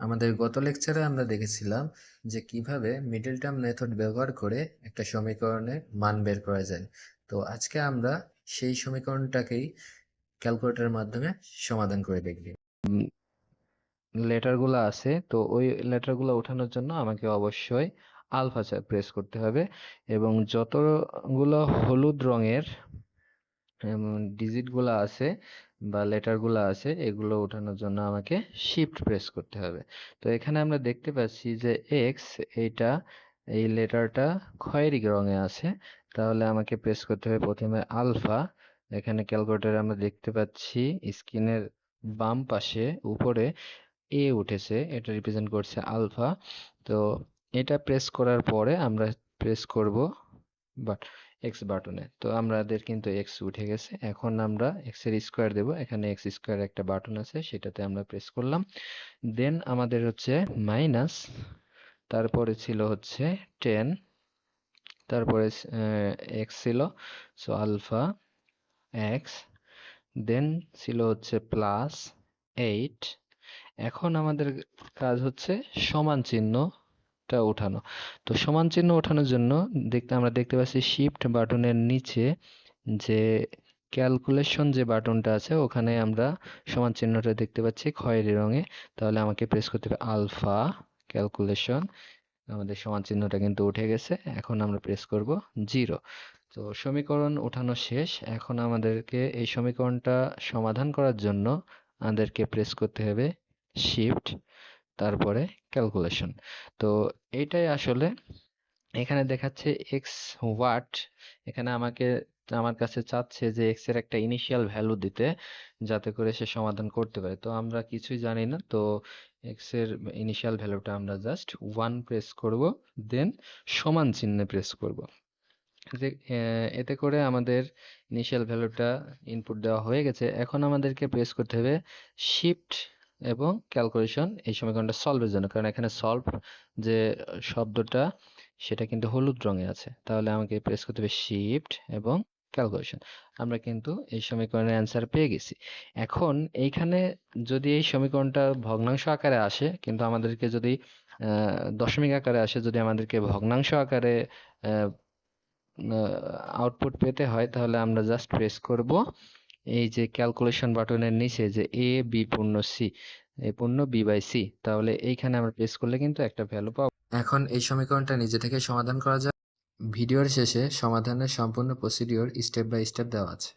আমাদের গত লেকচারে আমরা দেখেছিলাম যে কিভাবে মিডল টার্ম মেথড ব্যবহার করে একটা সমীকরণের মান বের করা যায়। তো আজকে আমরা সেই সমীকরণটাকেই ক্যালকুলেটরের মাধ্যমে সমাধান করে দেখব। লেটারগুলো আছে, তো ওই লেটারগুলো ওঠানোর জন্য আমাকে অবশ্যই আলফা প্রেস করতে হবে এবং যতগুলো হলুদ রঙের ডিজিটগুলো আছে বা লেটারগুলো আছে এগুলো ওঠানোর জন্য আমাকে শিফট প্রেস করতে হবে। তো এখানে আমরা দেখতে পাচ্ছি যে এক্স, এইটা এই লেটারটা খয়েরি রঙে আছে, তাহলে আমাকে প্রেস করতে হবে প্রথমে আলফা। এখানে ক্যালকুলেটরে আমরা দেখতে পাচ্ছি স্ক্রিনের বাম পাশে উপরে এ উঠেছে, এটা রিপ্রেজেন্ট করছে আলফা। তো এটা প্রেস করার পরে আমরা প্রেস করব বাট এক্স বাটনে। তো আমাদের কিন্তু এক্স উঠে গেছে, এখন আমরা এক্স এর স্কোয়ার দেব। এখানে এক্স স্কোয়ার একটা বাটন আছে, সেটাতে আমরা প্রেস করলাম। দেন আমাদের হচ্ছে মাইনাস, তারপরে ছিল হচ্ছে 10, তারপরে এক্স ছিল, সো আলফা এক্স। দেন ছিল হচ্ছে প্লাস 8। এখন আমাদের কাজ হচ্ছে সমান চিহ্নটা ওঠানো। তো সমান চিহ্ন ওঠানোর জন্য আমরা দেখতে পাচ্ছি শিফট বাটনের নিচে যে ক্যালকুলেশন যে বাটনটা আছে ওখানে আমরা সমান চিহ্নটা দেখতে পাচ্ছি খয়েরি রঙে। তাহলে আমাকে প্রেস করতে হবে আলফা ক্যালকুলেশন। আমাদের সমান চিহ্নটা কিন্তু উঠে গেছে, এখন আমরা প্রেস করব 0। তো সমীকরণ ওঠানো শেষ। এখন আমাদেরকে এই সমীকরণটা সমাধান করার জন্য আমাদেরকে প্রেস করতে হবে শিফট, তারপরে ক্যালকুলেশন। তো এইটাই আসলে এখানে দেখাচ্ছে এক্স ওয়াট। এখানে আমার কাছে চাচ্ছে যে এক্স এর একটা ইনিশিয়াল ভ্যালু দিতে, যাতে করে সে সমাধান করতে পারে। তো আমরা কিছুই জানি না, তো এক্স এর ইনিশিয়াল ভ্যালুটা আমরা জাস্ট 1 প্রেস করব, দেন সমান চিহ্নে প্রেস করব। এতে করে আমাদের ইনিশিয়াল ভ্যালুটা ইনপুট দেওয়া হয়ে গেছে। এখন আমাদেরকে প্রেস করতে হবে শিফট এবং ক্যালকুলেশন এই সমীকরণটা সলভের জন্য, কারণ এখানে সলভ যে শব্দটা সেটা কিন্তু হলুদ রঙে আছে। তাহলে আমাকে প্রেস করতে হবে শিফট এবং ক্যালকুলেশন। আমরা কিন্তু এই সমীকরণের অ্যান্সার পেয়ে গেছি। এখন এইখানে যদি এই সমীকরণটা ভগ্নাংশ আকারে আসে, কিন্তু আমাদেরকে যদি দশমিক আকারে আসে, যদি আমাদেরকে ভগ্নাংশ আকারে আউটপুট পেতে হয়, তাহলে আমরা জাস্ট প্রেস করব এই যে ক্যালকুলেশন বাটনের নিচে যে এ বি পূর্ণ সি, এ পূর্ণ বি বাই সি, তাহলে এইখানে আমরা প্রেস করলে কিন্তু একটা ভ্যালু পাবো। এখন এই সমীকরণটা নিজে থেকে সমাধান করা যায়। ভিডিওর শেষে সমাধানের সম্পূর্ণ প্রসিডিওর স্টেপ বাই স্টেপ দেওয়া আছে।